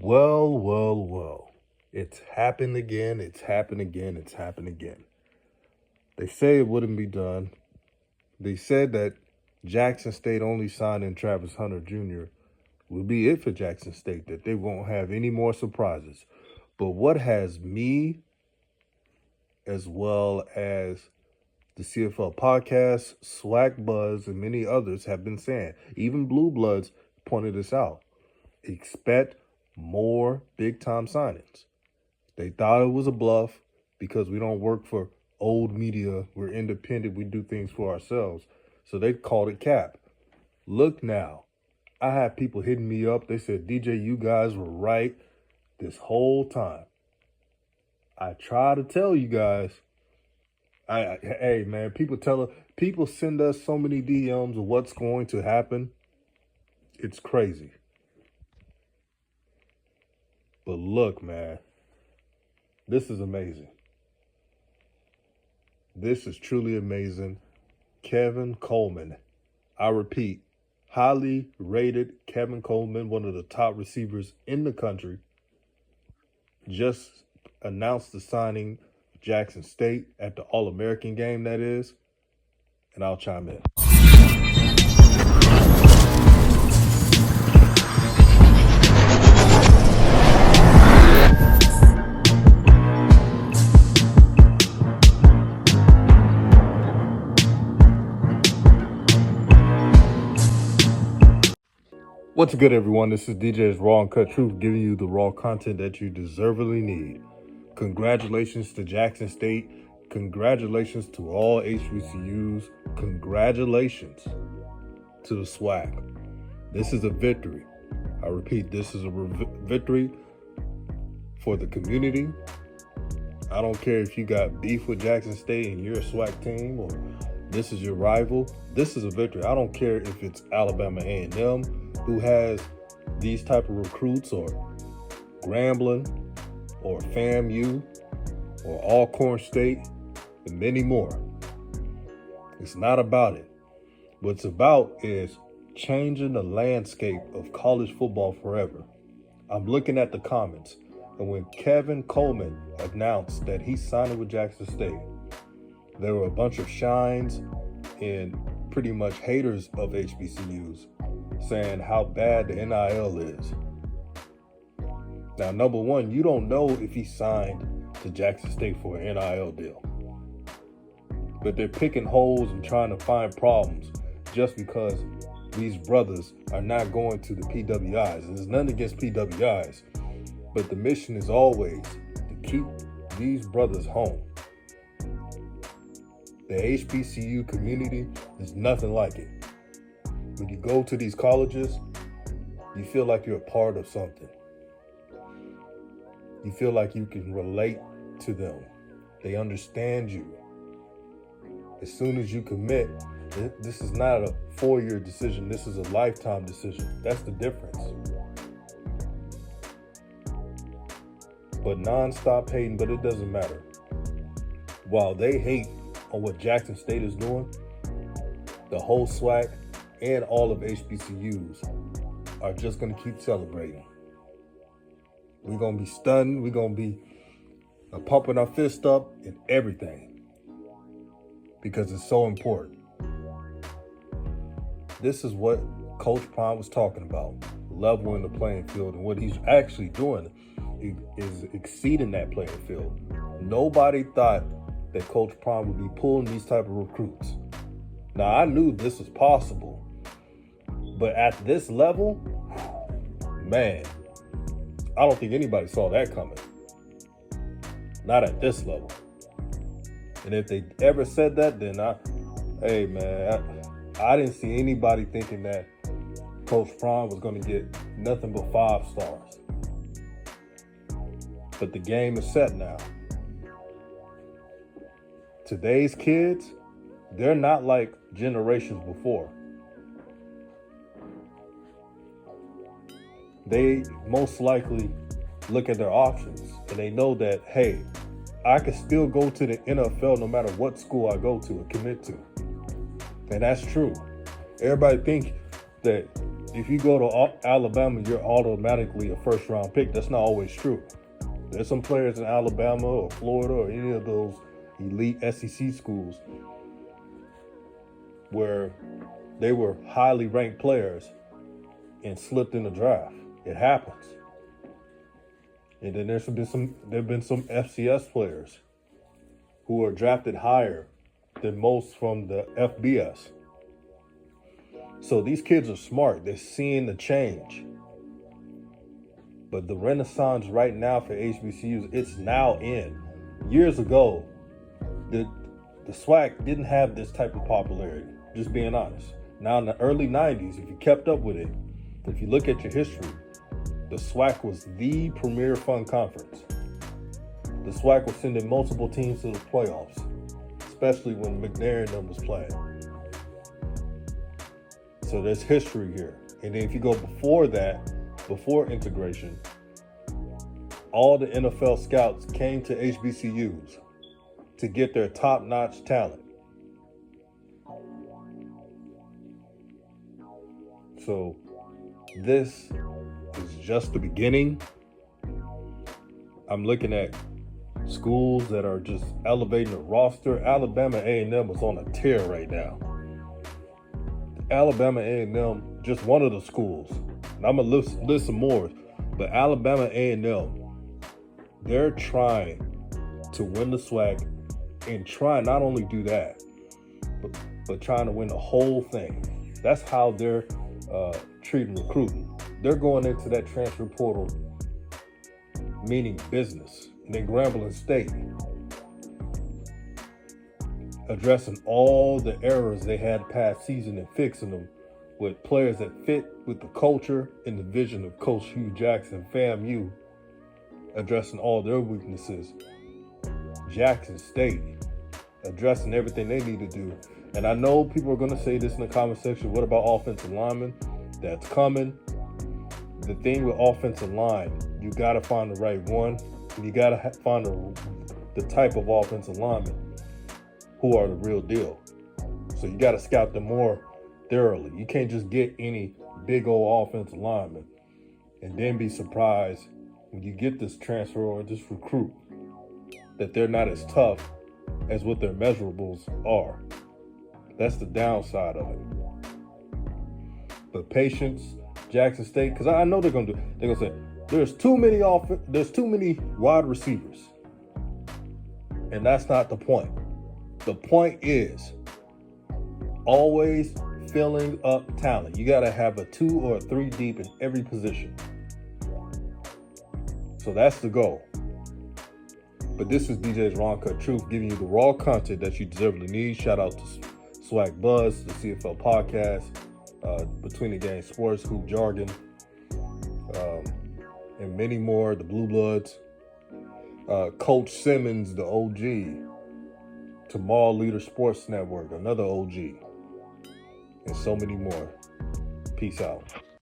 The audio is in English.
Well. It's happened again. It's happened again. It's happened again. They say it wouldn't be done. They said that Jackson State only signing Travis Hunter Jr. will be it for Jackson State, that they won't have any more surprises. But what has me, as well as the CFL podcast, SWAC Buzz, and many others have been saying, even Blue Bloods pointed this out, expect more big-time signings. They thought it was a bluff because we don't work for old media. We're independent. We do things for ourselves. So they called it cap. Look now. I had people hitting me up. They said, DJ, you guys were right this whole time. I try to tell you guys. Hey, man, people send us so many DMs of what's going to happen. It's crazy. But look, man. This is amazing. This is truly amazing. Kevin Colman. I repeat, highly rated Kevin Colman, one of the top receivers in the country, just announced the signing of Jackson State at the All-American game, that is. And I'll chime in. What's good, everyone? This is DJ's Raw and Cut Truth, giving you the raw content that you deservedly need. Congratulations to Jackson State. Congratulations to all HBCUs. Congratulations to the SWAC. This is a victory. I repeat, this is a victory for the community. I don't care if you got beef with Jackson State and you're a SWAC team, or this is your rival. This is a victory. I don't care if it's Alabama A&M who has these type of recruits, or Grambling, or FAMU, or Alcorn State, and many more. It's not about it. What it's about is changing the landscape of college football forever. I'm looking at the comments, and when Kevin Colman announced that he's signing with Jackson State, there were a bunch of shines and pretty much haters of HBCUs saying how bad the NIL is. Now, number one, you don't know if he signed to Jackson State for an NIL deal. But they're picking holes and trying to find problems just because these brothers are not going to the PWIs. And there's nothing against PWIs, but the mission is always to keep these brothers home. The HBCU community is nothing like it. When you go to these colleges, you feel like you're a part of something. You feel like you can relate to them. They understand you. As soon as you commit, this is not a 4-year decision. This is a lifetime decision. That's the difference. But nonstop hating, but it doesn't matter. While they hate on what Jackson State is doing, the whole SWAC and all of HBCUs are just going to keep celebrating. We're going to be stunned. We're going to be pumping our fist up and everything because it's so important. This is what Coach Prime was talking about, leveling the playing field, and what he's actually doing is exceeding that playing field. Nobody thought that Coach Prime would be pulling these type of recruits. Now, I knew this was possible, but at this level, man, I don't think anybody saw that coming. Not at this level. And if they ever said that, then I didn't see anybody thinking that Coach Prime was going to get nothing but 5 stars. But the game is set now. Today's kids, they're not like generations before. They most likely look at their options and they know that, hey, I can still go to the NFL no matter what school I go to and commit to. And that's true. Everybody think that if you go to Alabama, you're automatically a first-round pick. That's not always true. There's some players in Alabama or Florida or any of those elite SEC schools where they were highly ranked players and slipped in the draft. It happens. And then there've been some FCS players who are drafted higher than most from the FBS. So these kids are smart. They're seeing the change. But the renaissance right now for HBCUs, it's now in. Years ago, the SWAC didn't have this type of popularity, just being honest. Now in the early 90s, if you kept up with it, if you look at your history, the SWAC was the premier fun conference. The SWAC was sending multiple teams to the playoffs, especially when McNair and them was playing. So there's history here. And then if you go before that, before integration, all the NFL scouts came to HBCUs to get their top-notch talent. So this is just the beginning. I'm looking at schools that are just elevating the roster. Alabama A&M is on a tear right now. Alabama A&M, just one of the schools, and I'm going to list some more, but Alabama A&M, they're trying to win the SWAC and try not only do that, but trying to win the whole thing. That's how they're treating recruiting. They're going into that transfer portal meaning business. And then Grambling State, addressing all the errors they had past season and fixing them with players that fit with the culture and the vision of Coach Hugh Jackson, FAMU, addressing all their weaknesses. Jackson State, addressing everything they need to do. And I know people are going to say this in the comment section, what about offensive linemen? That's coming. The thing with offensive line, you got to find the right one. And you got to find the type of offensive linemen who are the real deal. So you got to scout them more thoroughly. You can't just get any big old offensive lineman and then be surprised when you get this transfer or this recruit that they're not as tough as what their measurables are. That's the downside of it. But patience, Jackson State, because I know they're gonna say there's too many wide receivers, and that's not the point. The point is always filling up talent. You got to have a 2 or a 3 deep in every position. So that's the goal. But this is DJ's Raw Cut Truth, giving you the raw content that you deservedly need. Shout out to SWAC Buzz, the CFL podcast, Between the Game Sports, Hoop Jargon, and many more, the Blue Bloods, Coach Simmons, the OG, Tomorrow Leader Sports Network, another OG, and so many more. Peace out.